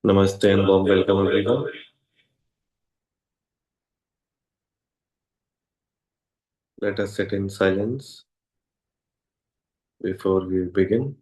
Namaste and warm welcome everyone. Let us sit in silence before we begin.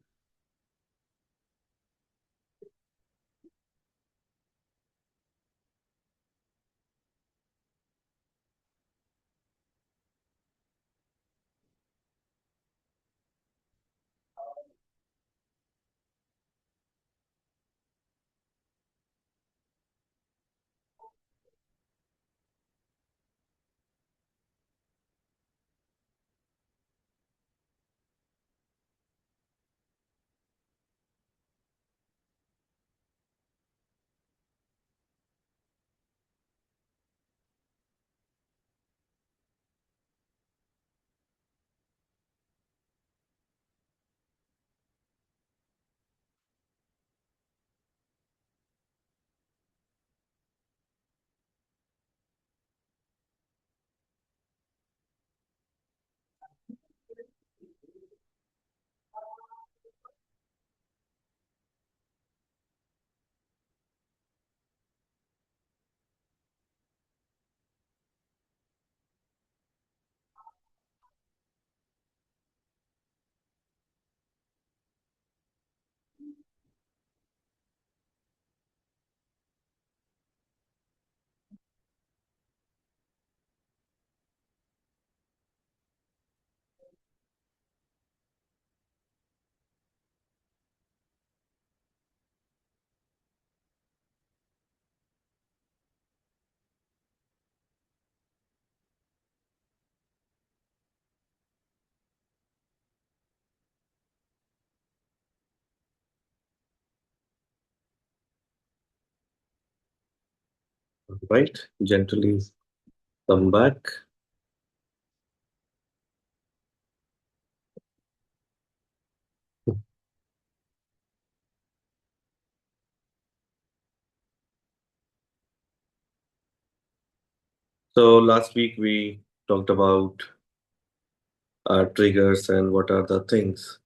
Right? Gently come back. So last week we talked about our triggers and what are the things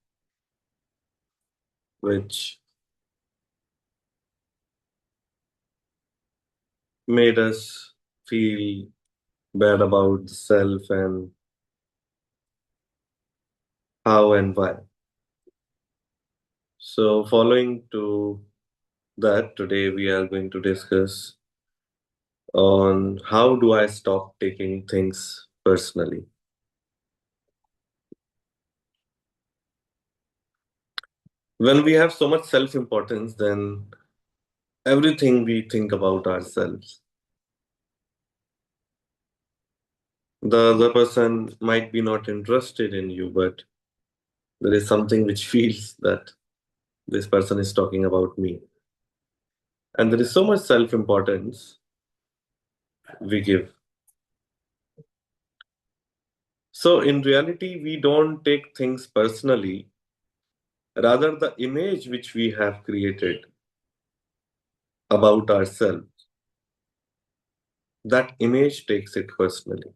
which made us feel bad about the self and how and why. So following to that, today we are going to discuss on how do I stop taking things personally. When we have so much self importance, then everything we think about ourselves. The other person might be not interested in you, but there is something which feels that this person is talking about me. And there is so much self importance we give. So, in reality, we don't take things personally, rather, the image which we have created about ourselves, that image takes it personally.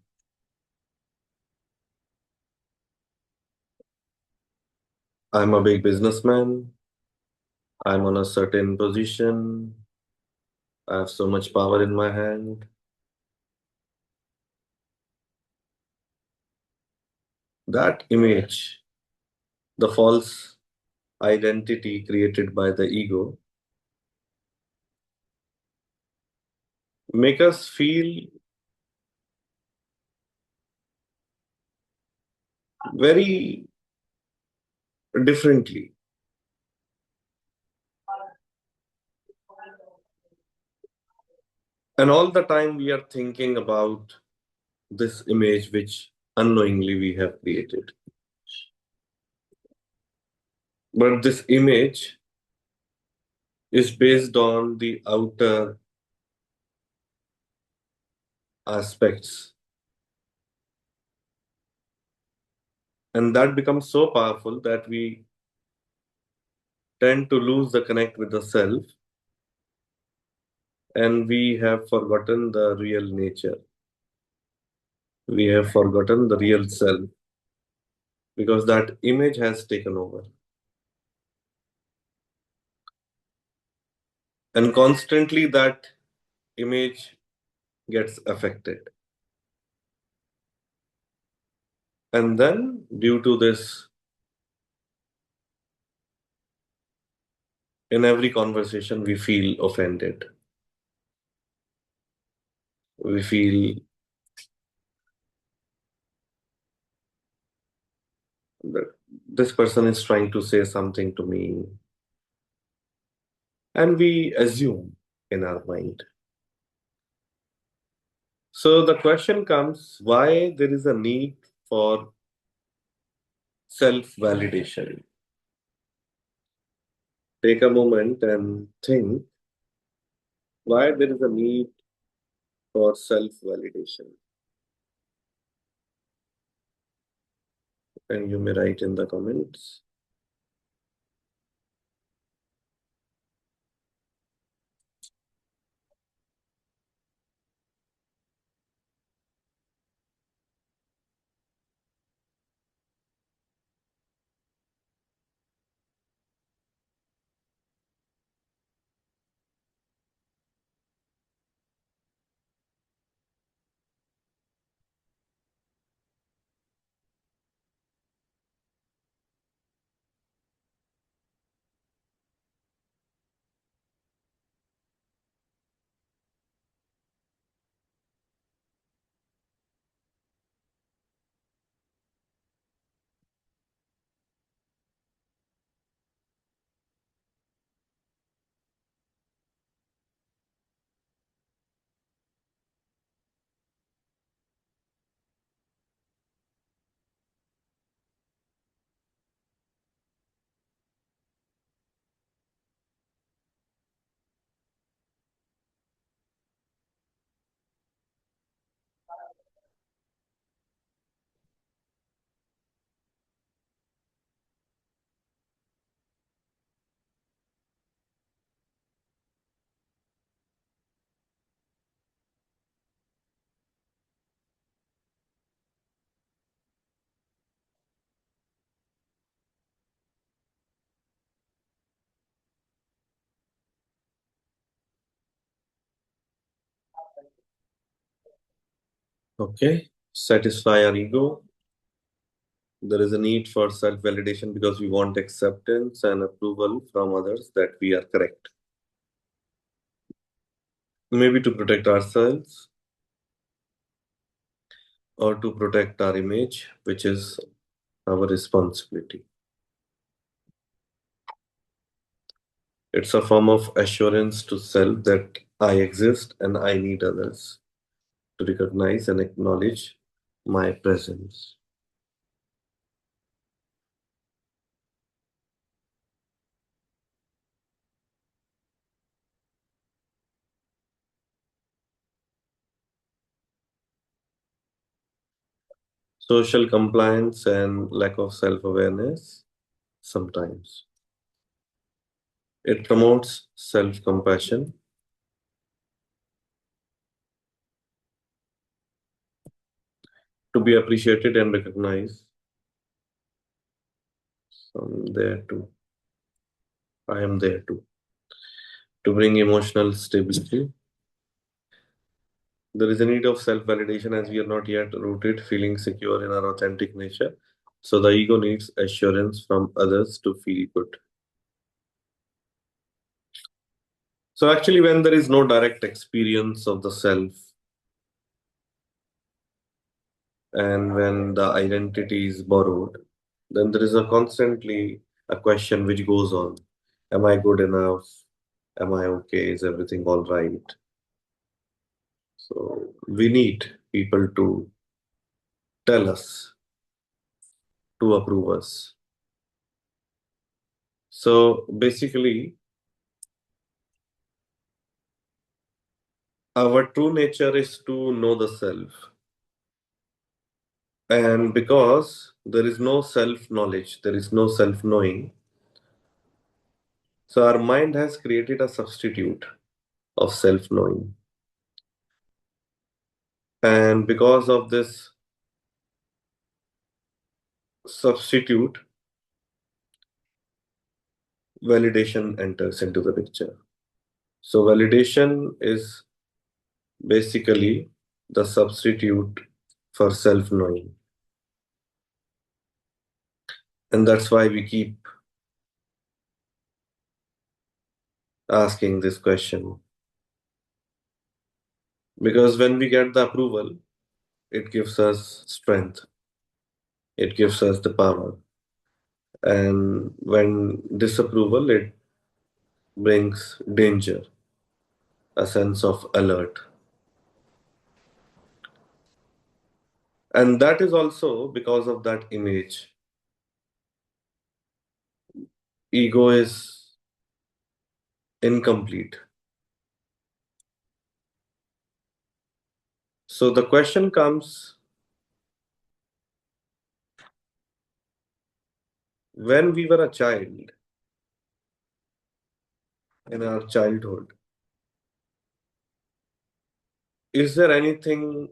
I'm a big businessman, I'm on a certain position, I have so much power in my hand. That image, the false identity created by the ego, make us feel very differently. And all the time we are thinking about this image which unknowingly we have created. But this image is based on the outer aspects. And that becomes so powerful that we tend to lose the connect with the self and we have forgotten the real nature. We have forgotten the real self because that image has taken over. And constantly that image gets affected. And then, due to this, in every conversation, we feel offended. We feel that this person is trying to say something to me, and we assume in our mind. So the question comes, why there is a need for self validation? Take a moment and think why there is a need for self validation. And you may write in the comments. Okay, satisfy our ego. There is a need for self validation because we want acceptance and approval from others that we are correct. Maybe to protect ourselves or to protect our image, which is our responsibility. It's a form of assurance to self that I exist and I need others to recognize and acknowledge my presence. Social compliance and lack of self awareness sometimes. It promotes self compassion, to be appreciated and recognized. I'm there too. I am there too. To bring emotional stability. There is a need of self validation as we are not yet rooted, feeling secure in our authentic nature. So the ego needs assurance from others to feel good. So actually, when there is no direct experience of the self, and when the identity is borrowed, then there is a constantly a question which goes on. Am I good enough? Am I okay? Is everything all right? So we need people to tell us, to approve us. So basically, our true nature is to know the self. And because there is no self knowledge, there is no self knowing, so our mind has created a substitute of self knowing. And because of this substitute, validation enters into the picture. So validation is basically the substitute for self-knowing. And that's why we keep asking this question. Because when we get the approval, it gives us strength, it gives us the power. And when disapproval, it brings danger, a sense of alert. And that is also because of that image. Ego is incomplete. So the question comes, when we were a child, in our childhood, is there anything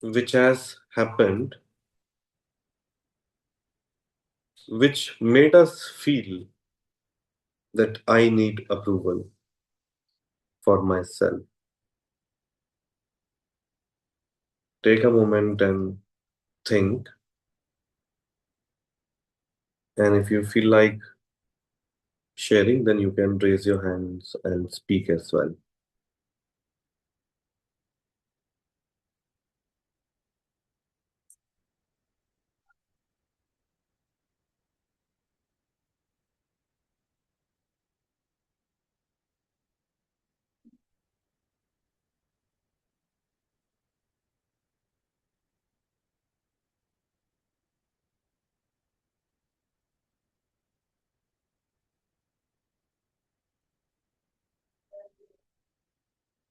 which has happened which made us feel that I need approval for myself? Take a moment and think. And if you feel like sharing, then you can raise your hands and speak as well.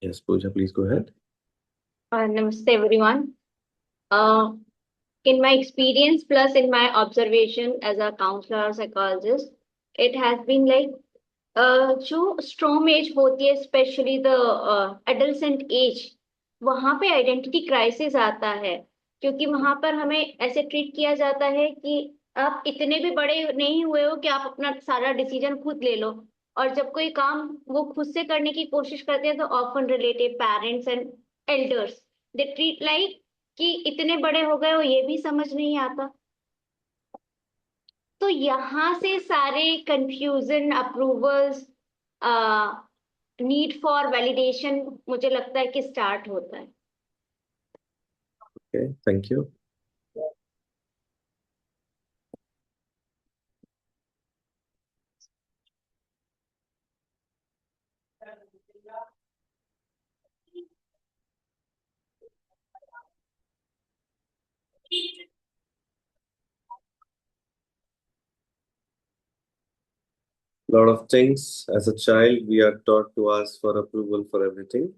Yes, Pooja, please go ahead. Namaste, everyone. Uh, in my experience, plus in my observation as a counselor or psychologist, it has been like जो strong as होती है specially the एडolescent as वहां पे identity crisis आता है क्योंकि वहां पर हमें ऐसे ट्रीट किया जाता है कि आप इतने भी बड़े नहीं हुए हो कि आप अपना सारा डिसीजन खुद ले लो और जब कोई काम वो खुद से करने की कोशिश करते हैं तो often related parents and elders they treat like कि इतने बड़े हो गए हो ये भी समझ नहीं आता तो यहाँ से सारे confusion approvals need for validation मुझे लगता है कि स्टार्ट होता है Okay, thank you. A lot of things. As a child, we are taught to ask for approval for everything.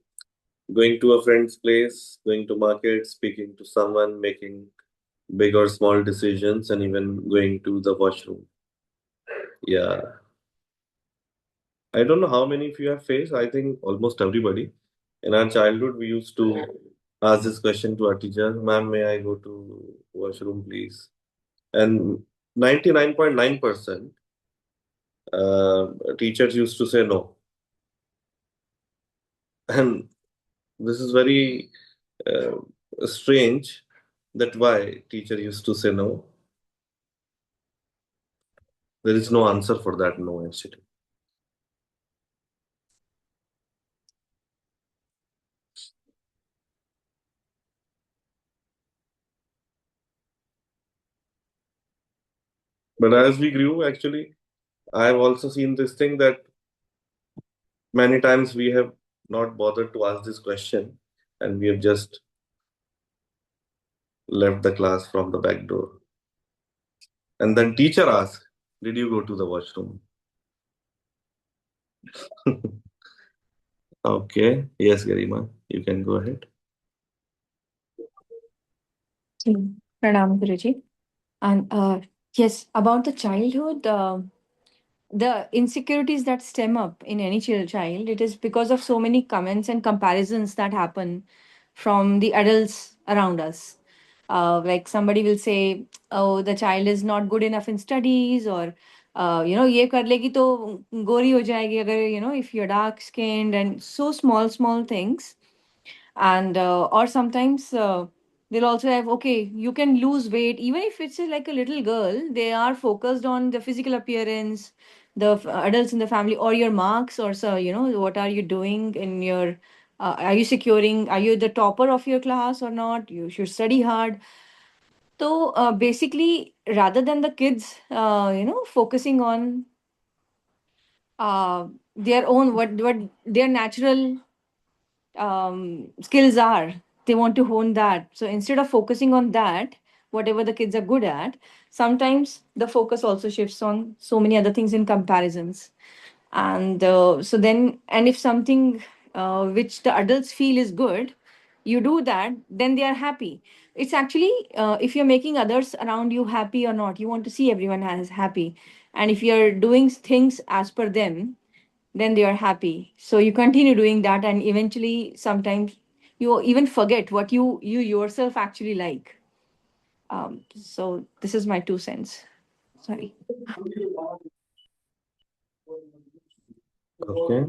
Going to a friend's place, going to market, speaking to someone, making big or small decisions, and even going to the washroom. Yeah. I don't know how many of you have faced. I think almost everybody. In our childhood, we used to ask this question to our teacher, "Ma'am, may I go to washroom, please?" And 99.9% teachers used to say no. And this is very uh, strange that why teacher used to say no. There is no answer for that no actually. But as we grew, actually, I have also seen this thing that many times we have not bothered to ask this question and we have just left the class from the back door. And then teacher asks, "Did you go to the washroom?" Okay. Yes, Garima, you can go ahead. Pranam Guruji. And yes, about the childhood, the insecurities that stem up in any child, it is because of so many comments and comparisons that happen from the adults around us. Like somebody will say, oh, the child is not good enough in studies, or ये कर लेगी तो गोरी हो जाएगी अगर, if you're dark skinned, and so small small things. And or sometimes they'll also have, okay, you can lose weight even if it's like a little girl. They are focused on the physical appearance, the adults in the family, or your marks, or so, what are you doing in your are you securing, are you the topper of your class or not, you should study hard. So basically, rather than the kids focusing on their own, what their natural skills are, they want to hone that. So instead of focusing on that, whatever the kids are good at, sometimes the focus also shifts on so many other things in comparisons. And so then, and if something which the adults feel is good, you do that, then they are happy. It's actually, if you're making others around you happy or not, you want to see everyone as happy. And if you're doing things as per them, then they are happy. So you continue doing that, and eventually, sometimes you even forget what you yourself actually like. So this is my 2 cents. Sorry. Okay.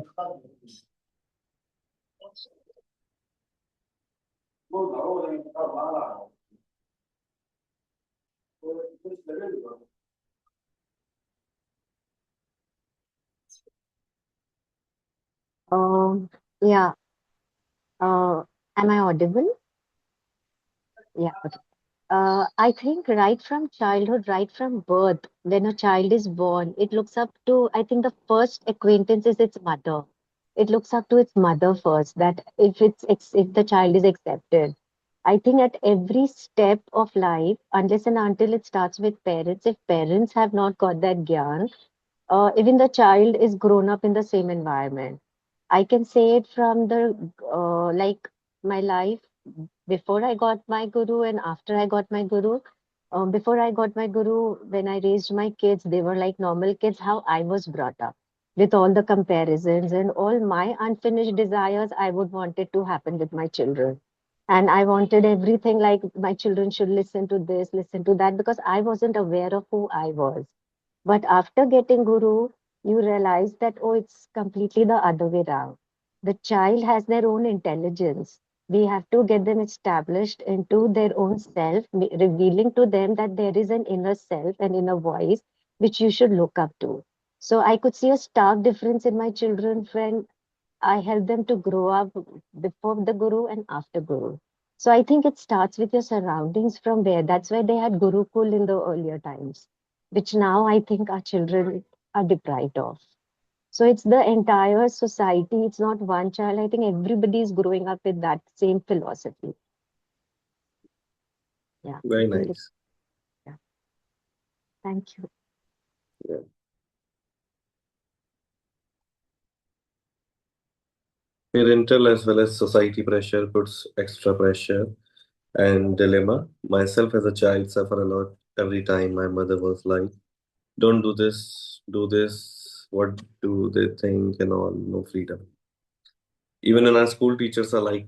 Yeah. Am I audible? Yeah. Okay. I think right from childhood, right from birth, when a child is born, it looks up to, I think the first acquaintance is its mother. It looks up to its mother first, that if the child is accepted. I think at every step of life, unless and until it starts with parents, if parents have not got that gyan, even the child is grown up in the same environment. I can say it from the like my life before I got my guru and after I got my guru. Before I got my guru, when I raised my kids, they were like normal kids, how I was brought up with all the comparisons and all my unfinished desires. I would want it to happen with my children. And I wanted everything like my children should listen to this, listen to that, because I wasn't aware of who I was. But after getting guru, you realize that, oh, it's completely the other way around. The child has their own intelligence. We have to get them established into their own self, revealing to them that there is an inner self, an inner voice, which you should look up to. So I could see a stark difference in my children when I help them to grow up before the guru and after guru. So I think it starts with your surroundings from there. That's why they had Gurukul in the earlier times, which now I think our children are deprived of. So it's the entire society. It's not one child. I think everybody is growing up with that same philosophy. Yeah, I Very think nice. yeah. Thank you. Yeah. Parental as well as society pressure puts extra pressure and dilemma. Myself as a child suffer a lot every time my mother was like, don't do this, do this, what do they think and all, no freedom. Even in our school, teachers are like,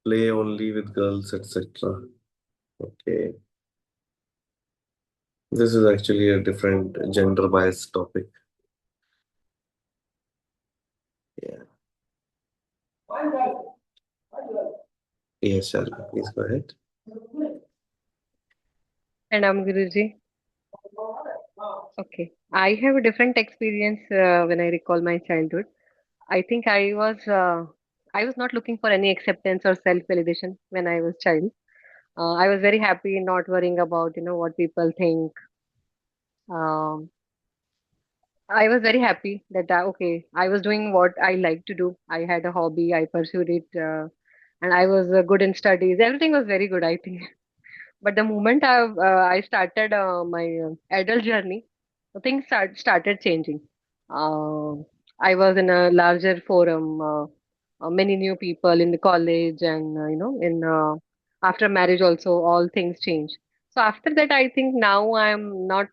play only with girls, etc. Okay. This is actually a different gender bias topic. Yeah. Yes, Sharma, please go ahead. And I'm Guruji. Okay. I have a different experience when I recall my childhood. I think I was not looking for any acceptance or self-validation when I was child. I was very happy not worrying about, what people think. Um, I was very happy that okay, I was doing what I like to do. I had a hobby, I pursued it, and I was good in studies. Everything was very good, I think. But the moment I started my adult journey, things started changing. Uh, I was in a larger forum, many new people in the college, and in after marriage also, all things change. So after that, I think now I'm not.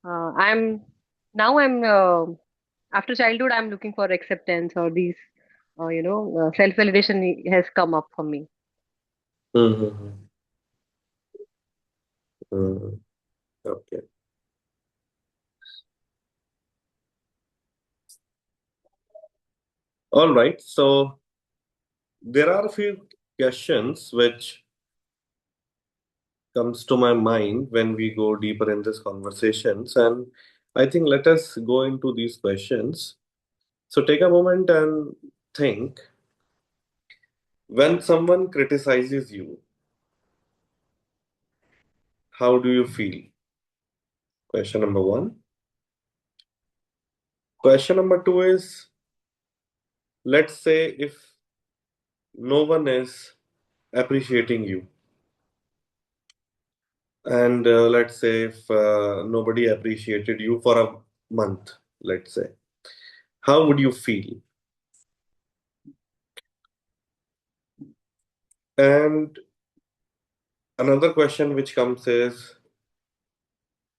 I'm now I'm after childhood. I'm looking for acceptance or these, self validation has come up for me. Mm-hmm. Hmm, okay. All right. So there are a few questions which comes to my mind when we go deeper in these conversations, and I think let us go into these questions. So take a moment and think, when someone criticizes you, how do you feel? Question number one. Question number two is, let's say if no one is appreciating you, and let's say if nobody appreciated you for a month, let's say, how would you feel? And another question which comes is,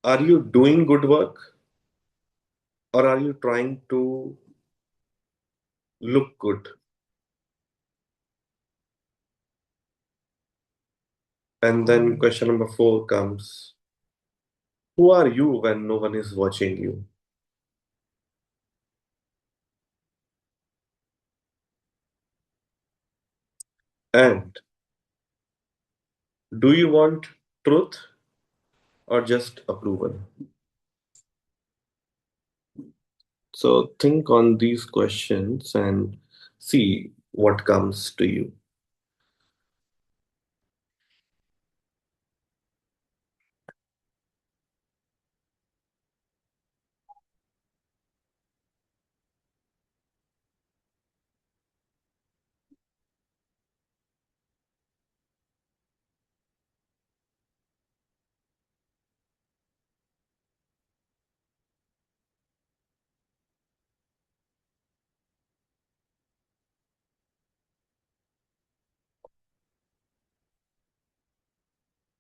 are you doing good work, or are you trying to look good? And then question number four comes, who are you when no one is watching you? And do you want truth or just approval? So think on these questions and see what comes to you.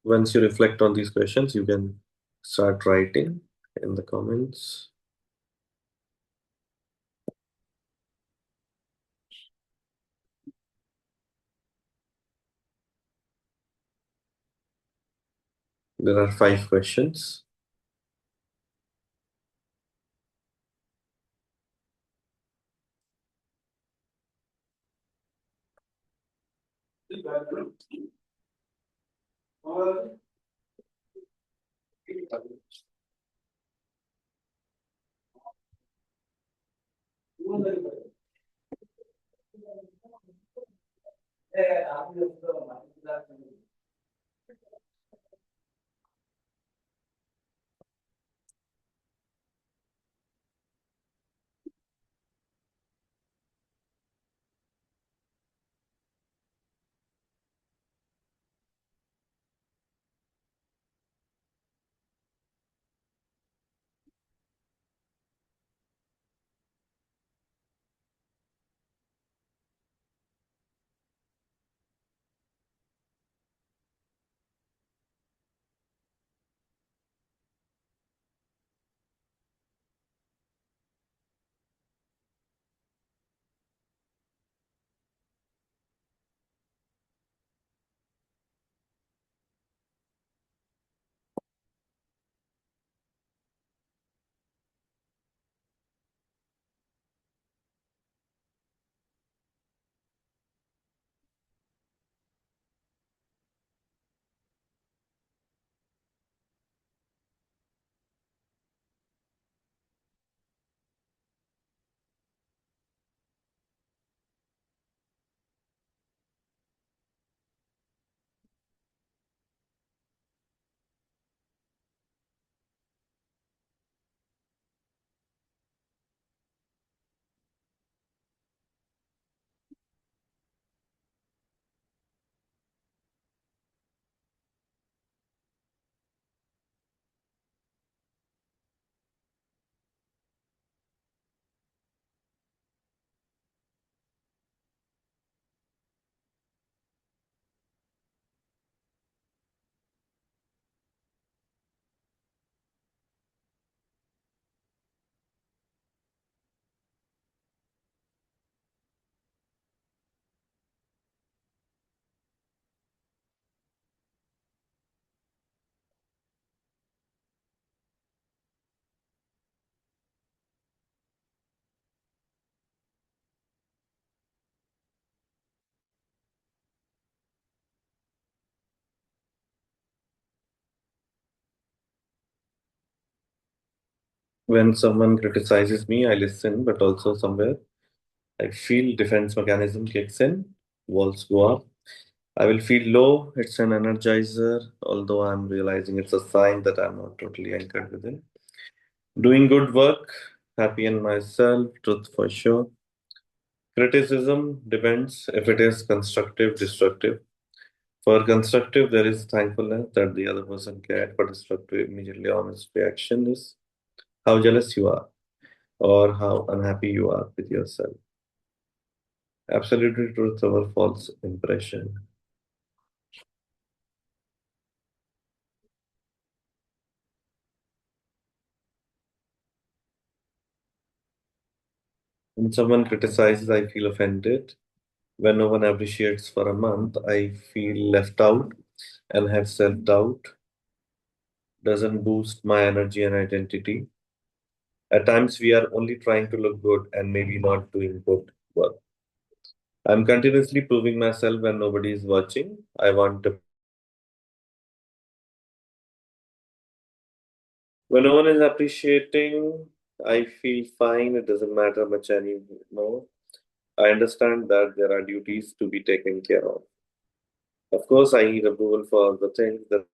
Once you reflect on these questions, you can start writing in the comments. There are 5 questions. When someone criticizes me, I listen, but also somewhere I feel defense mechanism kicks in, walls go up. I will feel low. It's an energizer, although I'm realizing it's a sign that I'm not totally anchored within. Doing good work, happy in myself, truth for sure. Criticism depends if it is constructive, destructive. For constructive, there is thankfulness that the other person cared. For destructive, immediately honest reaction is how jealous you are or how unhappy you are with yourself. Absolute truth over false impression. When someone criticizes, I feel offended. When no one appreciates for a month, I feel left out and have self doubt. Doesn't boost my energy and identity. At times, we are only trying to look good and maybe not doing good work. I'm continuously proving myself when nobody is watching. I want when no one is appreciating, I feel fine. It doesn't matter much anymore. I understand that there are duties to be taken care of. Of course, I need approval for the things that